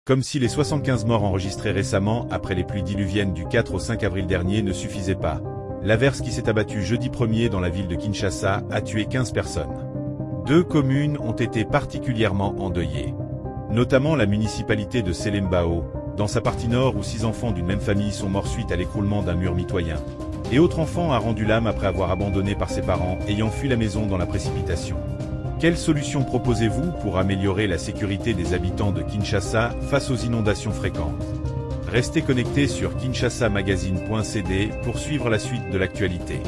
Comme si les 75 morts enregistrés récemment après les pluies diluviennes du 4 au 5 avril dernier ne suffisaient pas. L'averse qui s'est abattue jeudi 1er dans la ville de Kinshasa a tué 15 personnes. 2 communes ont été particulièrement endeuillées. Notamment la municipalité de Selembao, dans sa partie nord où 6 enfants d'une même famille sont morts suite à l'écroulement d'un mur mitoyen. Et autre enfant a rendu l'âme après avoir abandonné par ses parents ayant fui la maison dans la précipitation. Quelles solutions proposez-vous pour améliorer la sécurité des habitants de Kinshasa face aux inondations fréquentes? Restez connectés sur KinshasaMagazine.cd pour suivre la suite de l'actualité.